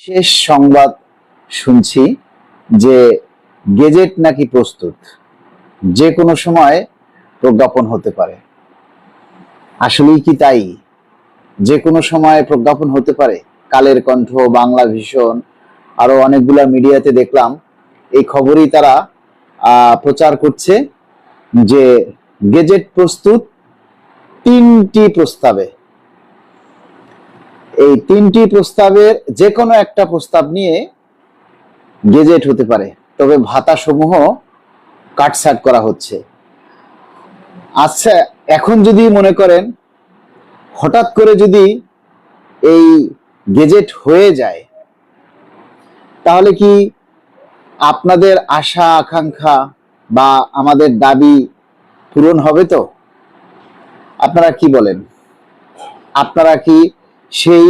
শেষ সংবাদ শুনছি যে গেজেট নাকি প্রস্তুত, যে কোনো সময় প্রজ্ঞাপন হতে পারে। আসলেই কি তাই? যে কোনো সময় প্রজ্ঞাপন হতে পারে? কালের কণ্ঠ, বাংলা ভিশন, আরো অনেকগুলা মিডিয়াতে দেখলাম এই খবরই তারা প্রচার করছে যে গেজেট প্রস্তুত 3টি প্রস্তাবে। এই 3টি প্রস্তাবের যে কোনো একটা প্রস্তাব নিয়ে গেজেট হতে পারে, তবে ভাতা সমূহ কাটছাট করা হচ্ছে। আচ্ছা, এখন যদি মনে করেন হঠাৎ করে যদি এই গেজেট হয়ে যায়, তাহলে কি আপনাদের আশা আকাঙ্ক্ষা বা আমাদের দাবি পূরণ হবে? তো আপনারা কি বলেন? আপনারা কি সেই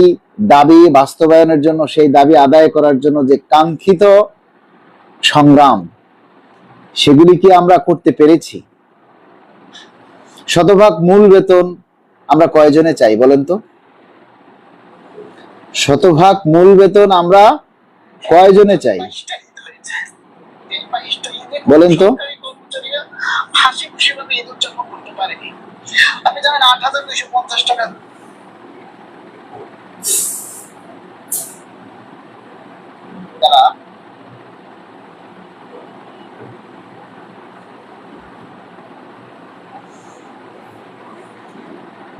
দাবি বাস্তবায়নের জন্য, সেই দাবি আদায় করার জন্য যে কাঙ্ক্ষিত সংগ্রাম, সেগুলি কি আমরা করতে পেরেছি? শতভাগ মূল বেতন আমরা কয়জনে চাই বলেন তো? শতভাগ মূল বেতন আমরা কয়জনে চাই বলেন তো? আপনি জানেন ৮,২৫০ টাকা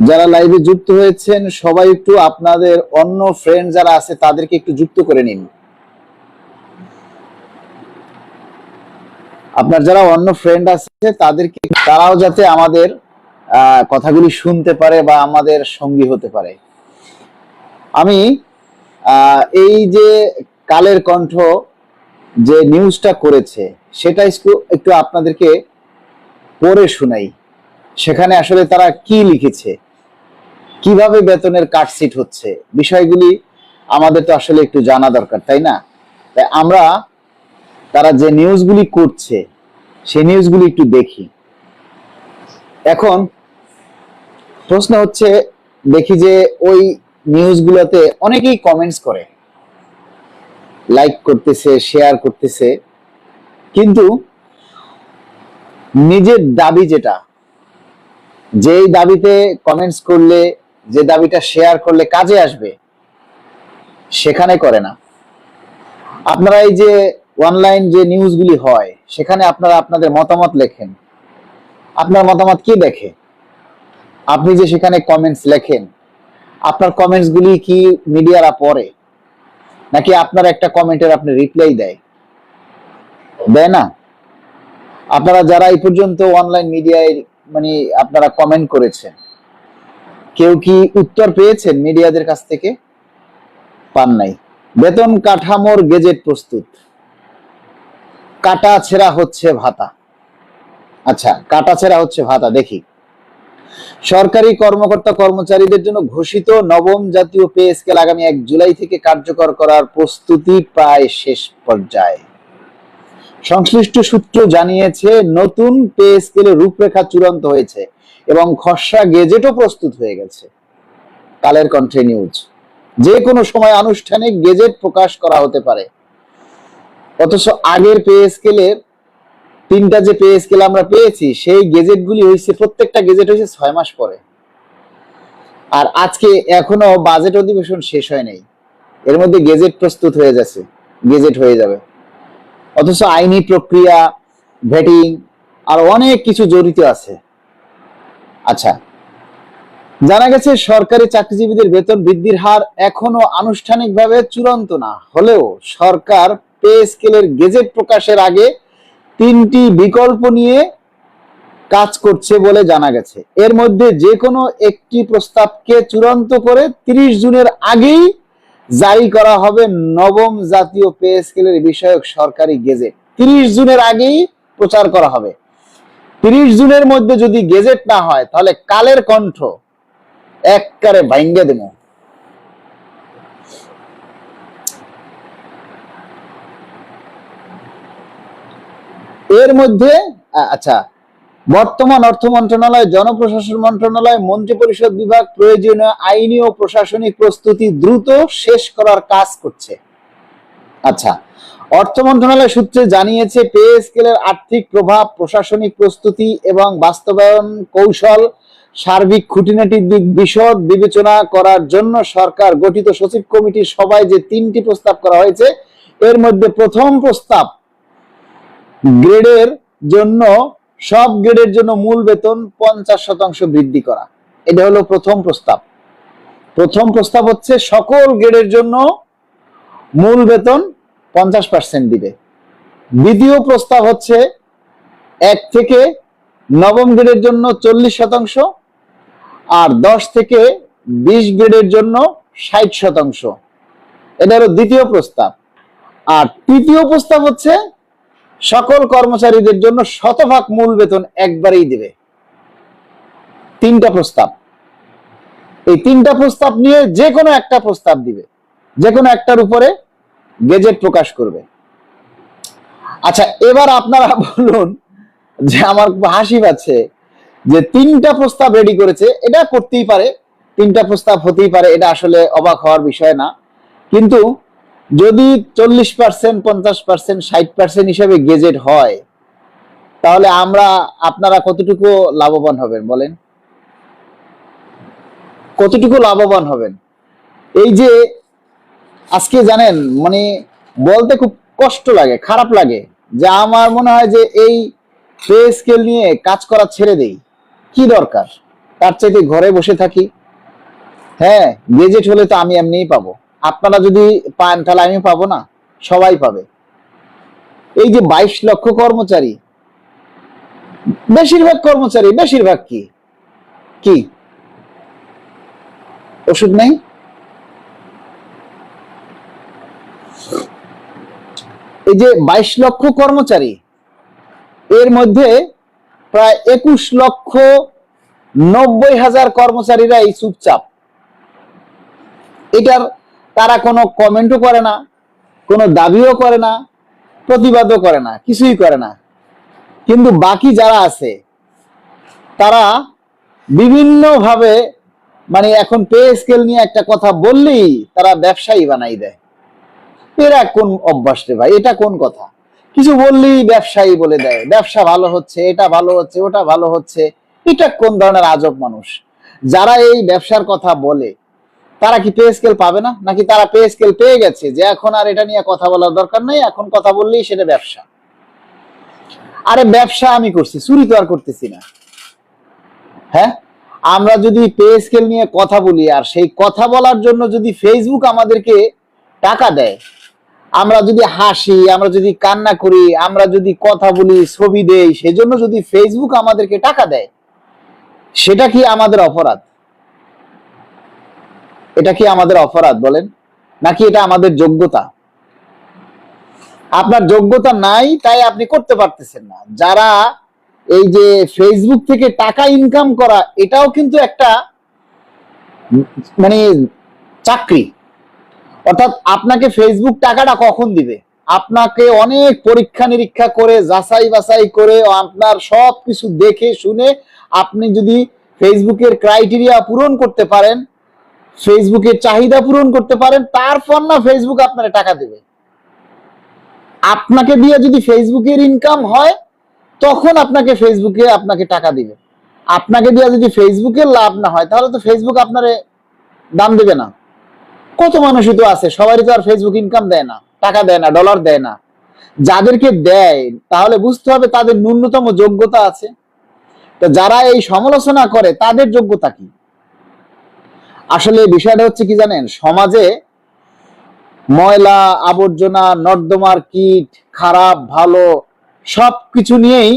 যারা লাইভে যুক্ত হয়েছেন সবাই একটু আপনাদের অন্য ফ্রেন্ড যারা আছে তাদেরকে একটু যুক্ত করে নিন। আপনার যারা অন্য ফ্রেন্ড আছে তাদেরকে, তারাও যাতে আমাদের কথাগুলি শুনতে পারে বা আমাদের সঙ্গী হতে পারে। আমি এই যে কালের কণ্ঠ যে নিউজটা করেছে সেটা একটু আপনাদেরকে পড়ে শোনাই। সেখানে আসলে তারা কি লিখেছে, কিভাবে বেতনের কাটছিট হচ্ছে, বিষয়গুলি আমাদের তো আসলে একটু জানা দরকার, তাই না? তাই আমরা তারা যে নিউজগুলি করছে সেই নিউজগুলি একটু দেখি। এখন প্রশ্ন হচ্ছে, দেখি যে ওই নিউজগুলোতে অনেকেই কমেন্টস করে, লাইক করতেছে, শেয়ার করতেছে, কিন্তু নিজের দাবি যেটা, যেই দাবিতে কমেন্টস করলে, যে দাবিটা শেয়ার করলে কাজে আসবে, সেখানে করে না। আপনারা এই যে অনলাইন যে নিউজগুলি হয় সেখানে আপনারা আপনাদের মতামত লেখেন, আপনার মতামত কি দেখে? আপনি যে সেখানে কমেন্টস লেখেন, আপনার কমেন্টস গুলি কি মিডিয়ারা পড়ে, নাকি আপনার একটা কমেন্টের আপনি রিপ্লাই দেয় না? আপনারা যারা এই পর্যন্ত অনলাইন মিডিয়ায় মানে আপনারা কমেন্ট করেছেন, কেউ কি উত্তর পেয়েছেন মিডিয়াদের কাছ থেকে? পান নাই। বেতন কাঠামোর গেজেট প্রস্তুত, কাটা ছেঁড়া হচ্ছে ভাতা। আচ্ছা, কাটা ছেঁড়া হচ্ছে ভাতা। দেখি, সরকারি কর্মকর্তা কর্মচারীদের জন্য ঘোষিত নবম জাতীয় পে স্কেল আগামী ১ জুলাই থেকে কার্যকর করার প্রস্তুতি প্রায় শেষ পর্যায়ে। সংশ্লিষ্ট সূত্র জানিয়েছে, নতুন পে স্কেলের রূপরেখা চূড়ান্ত হয়েছে এবং খসড়া গেজেটও প্রস্তুত হয়ে গেছে। কালের কণ্ঠে নিউজ, যে কোনো সময় আনুষ্ঠানিক গেজেট প্রকাশ করা হতে পারে। অথচ আগের পে স্কেলের 3টা যে পে স্কেল আমরা পেয়েছি সেই গেজেটগুলি হয়েছে, প্রত্যেকটা গেজেট হয়েছে 6 মাস পরে। আর আজকে এখনো বাজেট অধিবেশন শেষ হয় নাই, এর মধ্যে গেজেট প্রস্তুত হয়ে যাচ্ছে, গেজেট হয়ে যাবে। অথচ আইনি প্রক্রিয়া, ভেটিং আর অনেক কিছু জড়িত আছে। আচ্ছা, জানা গেছে সরকারি চাকরিজীবীদের বেতন বৃদ্ধির হার এখনো আনুষ্ঠানিকভাবে চূড়ান্ত না হলেও সরকার পে স্কেলের গেজেট প্রকাশের আগে 3টি বিকল্প নিয়ে কাজ করছে বলে জানা গেছে। এর মধ্যে যে কোনো একটি প্রস্তাবকে চূড়ান্ত করে 30 জুনের আগেই জারি করা হবে নবম জাতীয় পে স্কেলের বিষয়ক সরকারি গেজেট। 30 জুনের আগেই প্রচার করা হবে। 30 জুনের মধ্যে যদি গেজেট না হয় তাহলে কালের কণ্ঠ একবারে ভাঙ্গে দেব। এর মধ্যে আচ্ছা, বর্তমান অর্থ মন্ত্রণালয়, জনপ্রশাসন মন্ত্রণালয়, মন্ত্রিপরিষদ বিভাগ প্রয়োজনীয় আইনি ও প্রশাসনিক প্রস্তুতি দ্রুত শেষ করার কাজ করছে। আচ্ছা, অর্থ মন্ত্রণালয় সূত্রে জানিয়েছে পে স্কেলের আর্থিক প্রভাব, প্রশাসনিক প্রস্তুতি এবং বাস্তবায়ন কৌশল সার্বিক খুঁটিনাটি দিক বিশদ বিবেচনা করার জন্য সরকার গঠিত সচিব কমিটির সভায় যে 3টি প্রস্তাব করা হয়েছে, এর মধ্যে প্রথম প্রস্তাব গ্রেডের জন্য সব গ্রেডের জন্য মূল বেতন 50% বৃদ্ধি করা। এটা হলো প্রথম প্রস্তাব। প্রথম প্রস্তাব হচ্ছে সকল গ্রেডের জন্য মূল বেতন 50% দিবে। দ্বিতীয় প্রস্তাব হচ্ছে 1 থেকে 9ম গ্রেডের জন্য 40%, আর 10 থেকে 20 গ্রেডের জন্য 60%। এটা হলো দ্বিতীয় প্রস্তাব। আর তৃতীয় প্রস্তাব হচ্ছে সকল কর্মচারীদের জন্য 100% মূল বেতন একবারেই দিবে। 3টা প্রস্তাব। এই 3টা প্রস্তাব নিয়ে যে কোনো একটা প্রস্তাব দিবে, যে কোনো একটার উপরে গেজেট প্রকাশ করবে। আচ্ছা, এবার আপনারা বলুন যে আমার হাসি পাচ্ছে যে 3টা প্রস্তাব রেডি করেছে, এটা করতেই পারে, 3টা প্রস্তাব হতেই পারে, এটা আসলে অবাক হওয়ার বিষয় না। কিন্তু যদি 40%, 50%, 60% হিসেবে গেজেট হয়, তাহলে আপনারা কতটুকু লাভবান হবেন বলেন? কতটুকু লাভবান হবেন? এই যে আজকে জানেন, মানে বলতে খুব কষ্ট লাগে, খারাপ লাগে, যে আমার মনে হয় যে এই পে স্কেল নিয়ে কাজ করা ছেড়ে দেই, কি দরকার, তার চাইতে ঘরে বসে থাকি। হ্যাঁ, গেজেট হলে তো আমি এমনিই পাবো, আপনারা যদি পান তাহলে আমি পাবো না? সবাই পাবে। এই যে 22 লক্ষ কর্মচারী, বেশিরভাগ কর্মচারী, বেশিরভাগ কি কি ওষুধ নেই? এই যে 22 লক্ষ কর্মচারী, এর মধ্যে প্রায় 21,90,000 কর্মচারীরাই চুপচাপ। এটার তারা কোনো কমেন্টও করে না, কোনো দাবিও করে না, প্রতিবাদও করে না, কিছুই করে না। কিন্তু বাকি যারা আছে তারা বিভিন্নভাবে, মানে এখন পে স্কেল নিয়ে একটা কথা বললেই তারা ব্যবসায়ী বানাই দেয়। এরা কোন অভ্যাস রে ভাই? এটা কোন কথা? কিছু বললেই ব্যবসায়ী বলে দেয়, ব্যবসা ভালো হচ্ছে, এটা ভালো হচ্ছে, ওটা ভালো হচ্ছে। এটা কোন ধরনের আজব মানুষ? যারা এই ব্যবসার কথা বলে তারা কি পে স্কেল পাবে না? নাকি তারা পে স্কেল পেয়ে গেছে যে এখন আর এটা নিয়ে কথা বলার দরকার নেই, এখন কথা বললেই সেটা ব্যবসা? আরে ব্যবসা আমি করছি, চুরি তো আর করতেছি না। হ্যাঁ, আমরা যদি পে স্কেল নিয়ে কথা বলি, আর সেই কথা বলার জন্য যদি ফেসবুক আমাদেরকে টাকা দেয়, আমরা যদি হাসি, আমরা যদি কান্না করি, আমরা যদি কথা বলি, ছবি দেই, সেজন্য যদি ফেসবুক আমাদেরকে টাকা দেয়, সেটা কি আমাদের অপরাধ? এটা কি আমাদের অপরাধ বলেন? নাকি এটা আমাদের যোগ্যতা? আপনার যোগ্যতা নাই তাই আপনি করতে পারতেছেন না। যারা এই যে ফেসবুক থেকে টাকা ইনকাম করা, এটাও কিন্তু একটা মানে চাকরি। অর্থাৎ আপনাকে ফেসবুক টাকাটা কখন দিবে? আপনাকে অনেক পরীক্ষা নিরীক্ষা করে, যাচাই বাছাই করে, আপনার সবকিছু দেখে শুনে আপনি যদি ফেসবুকের ক্রাইটেরিয়া পূরণ করতে পারেন, ফেসবুকের চাহিদা পূরণ করতে পারেন, তারপর না ফেসবুক আপনার টাকা দেবে। আপনাকে দিয়ে যদি ফেসবুকের ইনকাম হয়, তখন আপনাকে টাকা দিবে। আপনাকে দিয়ে যদি ফেসবুকের লাভ না হয়, তাহলে তো ফেসবুক আপনারে দাম দেবে না। কত মানুষই তো আছে, সবারই তো আর ফেসবুক ইনকাম দেয় না, টাকা দেয় না, ডলার দেয় না। যাদেরকে দেয় তাহলে বুঝতে হবে তাদের ন্যূনতম যোগ্যতা আছে। তো যারা এই সমালোচনা করে তাদের যোগ্যতা কি? আসলে বিষয়টা হচ্ছে কি জানেন, সমাজে ময়লা আবর্জনা, নর্দমার কীট, খারাপ ভালো সবকিছু নিয়েই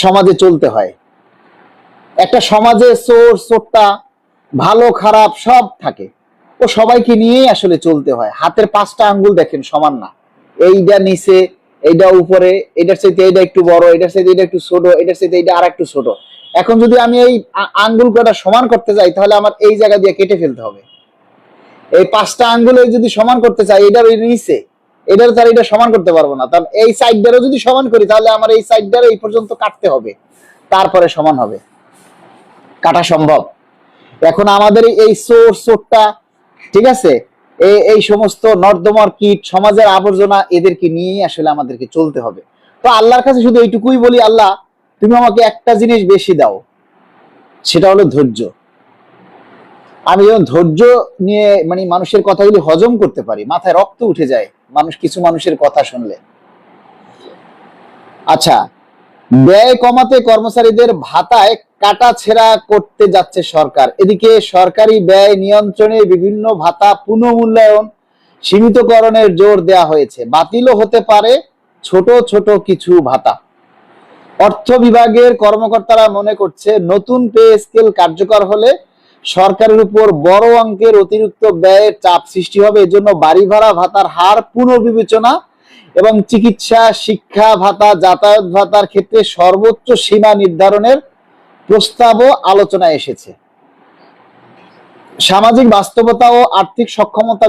সমাজে চলতে হয়। একটা সমাজে চোর চোরটা, ভালো খারাপ সব থাকে, ও সবাইকে নিয়েই আসলে চলতে হয়। হাতের 5টা আঙ্গুল দেখেন সমান না, এইটা নিচে, এইটা উপরে, এটার চাইতে এইটা একটু বড়, এটার চাইতে এটা একটু ছোট, এটার চাইতে এইটা আর একটু ছোট। এখন যদি আমি এই আঙ্গুল কটা সমান করতে যাই, তাহলে আমার এই জায়গা দিয়ে কেটে ফেলতে হবে। এই 5টা আঙ্গুলে যদি সমান করতে চাই, এটার নিচে, এটার তার এটা সমান করতে পারবো না। তার এই সাইডটারও যদি সমান করি, তাহলে আমার এই সাইডটারও এই পর্যন্ত কাটতে হবে, তারপরে সমান হবে। কাটা সম্ভব? এখন আমাদের এই সোরটা, ঠিক আছে, এই সমস্ত নর্দমার কীট, সমাজের আবর্জনা, এদেরকে নিয়েই আসলে আমাদেরকে চলতে হবে। তো আল্লাহর কাছে শুধু এইটুকুই বলি, আল্লাহ তুমি আমাকে একটা জিনিস বেশি দাও, সেটা হলো ধৈর্য। আমি যখন ধৈর্য নিয়ে মানে মানুষের কথাগুলি হজম করতে পারি, মাথায় রক্ত উঠে যায় মানুষ কিছু মানুষের কথা শুনলে। আচ্ছা, ব্যয় কমাতে কর্মচারীদের ভাতায় কাটাছেঁড়া করতে যাচ্ছে সরকার। এদিকে সরকারি ব্যয় নিয়ন্ত্রণে বিভিন্ন ভাতা পুনঃমূল্যায়ন, সীমিতকরণের জোর দেওয়া হয়েছে। বাতিলও হতে পারে ছোট ছোট কিছু ভাতা। অর্থ বিভাগের কর্মকর্তারা মনে করছে, নতুন পে স্কেল কার্যকর হলে সরকারের উপর বড় অঙ্কের অতিরিক্ত ব্যয়ের চাপ সৃষ্টি হবে। এজন্য বাড়ি ভাড়া ভাতার হার পুনর্বিবেচনা এবং চিকিৎসা, শিক্ষা ভাতা, যাতায়াত ভাতার ক্ষেত্রে সর্বোচ্চ সীমা নির্ধারণের প্রস্তাবও আলোচনায় এসেছে। সামাজিক বাস্তবতা ও আর্থিক সক্ষমতা